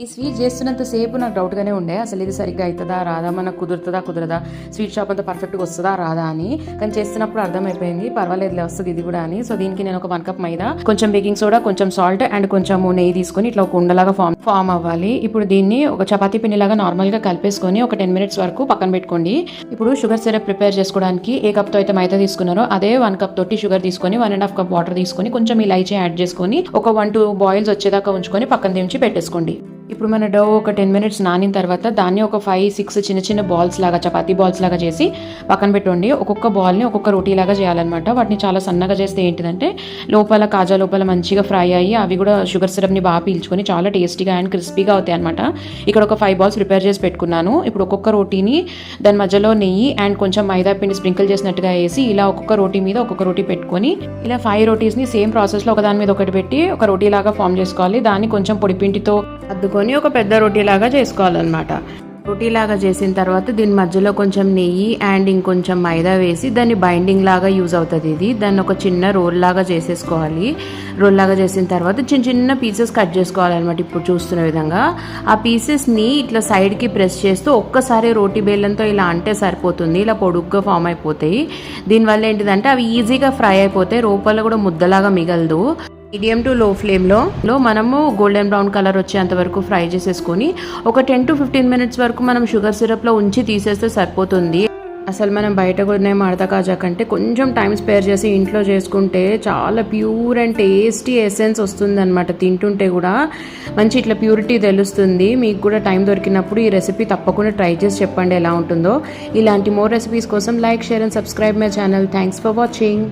ఈ స్వీట్ చేస్తున్నంతసేపు నాకు డౌట్గానే ఉండే, అసలు ఇది సరిగ్గా అవుతుందా రాదా, మనకు కుదురుతుందా స్వీట్ షాప్ అంతా పర్ఫెక్ట్గా వస్తుందా రాదా అని. కానీ చేస్తున్నప్పుడు అర్థమైపోయింది పర్వాలేదులే వస్తుంది ఇది కూడా అని. సో దీనికి నేను ఒక 1 కప్ మైదా, కొంచెం బేకింగ్ సోడా, కొంచెం సాల్ట్ అండ్ కొంచెం నెయ్యి తీసుకొని ఇట్లా ఒక ఉండలాగా ఫామ్ అవ్వాలి. ఇప్పుడు దీన్ని ఒక చపాతీ పిండిలాగా నార్మల్గా కలిపేసుకొని ఒక 10 minutes వరకు పక్కన పెట్టుకోండి. ఇప్పుడు షుగర్ సిరప్ ప్రిపేర్ చేసుకోవడానికి ఏ కప్తో అయితే మైదా తీసుకున్నారో అదే 1 కప్ తోటి షుగర్ తీసుకొని 1.5 కప్ వాటర్ తీసుకొని కొంచెం ఇలాచీ యాడ్ చేసుకొని ఒక 1-2 బాయిల్స్ వచ్చేదాకా ఉంచుకొని పక్కన దించి పెట్టేసుకోండి. ఇప్పుడు మన డో ఒక 10 minutes నానిన తర్వాత దాన్ని ఒక 5-6 చిన్న చిన్న బాల్స్ లాగా, చపాతీ బాల్స్ లాగా చేసి పక్కన పెట్టుకోండి. ఒక్కొక్క బాల్ని ఒక్కొక్క రోటీ లాగా చేయాలన్నమాట. వాటిని చాలా సన్నగా చేస్తే ఏంటిదంటే లోపల కాజా లోపల మంచిగా ఫ్రై అయ్యి అవి కూడా షుగర్ సిరప్ని బాగా పీల్చుకొని చాలా టేస్టీగా అండ్ క్రిస్పీగా అవుతాయి అనమాట. ఇక్కడ ఒక 5 balls ప్రిపేర్ చేసి పెట్టుకున్నాను. ఇప్పుడు ఒక్కొక్క రోటీని దాని మధ్యలో నెయ్యి అండ్ కొంచెం మైదా పిండి స్ప్రింకిల్ చేసినట్టుగా వేసి ఇలా ఒక్కొక్క రోటీ మీద ఒక్కొక్క రోటీ పెట్టుకొని ఇలా 5 rotiesని సేమ్ ప్రాసెస్లో ఒకదాని మీద ఒకటి పెట్టి ఒక రోటీ లాగా ఫామ్ చేసుకోవాలి. దాన్ని కొంచెం పొడిపిండితో అద్దుకొని ఒక పెద్ద రోటీ లాగా చేసుకోవాలన్నమాట. రోటీ లాగా చేసిన తర్వాత దీని మధ్యలో కొంచెం నెయ్యి అండ్ ఇంకొంచెం మైదా వేసి దాన్ని బైండింగ్ లాగా యూజ్ అవుతుంది. ఇది దాన్ని ఒక చిన్న రోల్ లాగా చేసేసుకోవాలి. రోల్ లాగా చేసిన తర్వాత చిన్న చిన్న పీసెస్ కట్ చేసుకోవాలన్నమాట. ఇప్పుడు చూస్తున్న విధంగా ఆ పీసెస్ని ఇట్లా సైడ్కి ప్రెస్ చేస్తూ ఒక్కసారి రోటీ బేలంతో ఇలా అంటే సరిపోతుంది. ఇలా పొడుగ్గా ఫామ్ అయిపోతాయి. దీనివల్ల ఏంటిదంటే అవి ఈజీగా ఫ్రై అయిపోతాయి, లోపల కూడా ముద్దలాగా మిగలదు. మీడియం టు లో ఫ్లేమ్లో మనము గోల్డెన్ బ్రౌన్ కలర్ వచ్చేంత వరకు ఫ్రై చేసేసుకొని ఒక 10-15 minutes వరకు మనం షుగర్ సిరప్లో ఉంచి తీసేస్తే సరిపోతుంది. అసలు మనం బయట కొనే మడత కాజా కంటే కొంచెం టైం స్పేర్ చేసి ఇంట్లో చేసుకుంటే చాలా ప్యూర్ అండ్ టేస్టీ ఎసెన్స్ వస్తుంది అనమాట. తింటుంటే కూడా మంచి ఇట్లా ప్యూరిటీ తెలుస్తుంది. మీకు కూడా టైం దొరికినప్పుడు ఈ రెసిపీ తప్పకుండా ట్రై చేసి చెప్పండి ఎలా ఉంటుందో. ఇలాంటి మోర్ రెసిపీస్ కోసం like, share and subscribe my channel. Thanks for watching.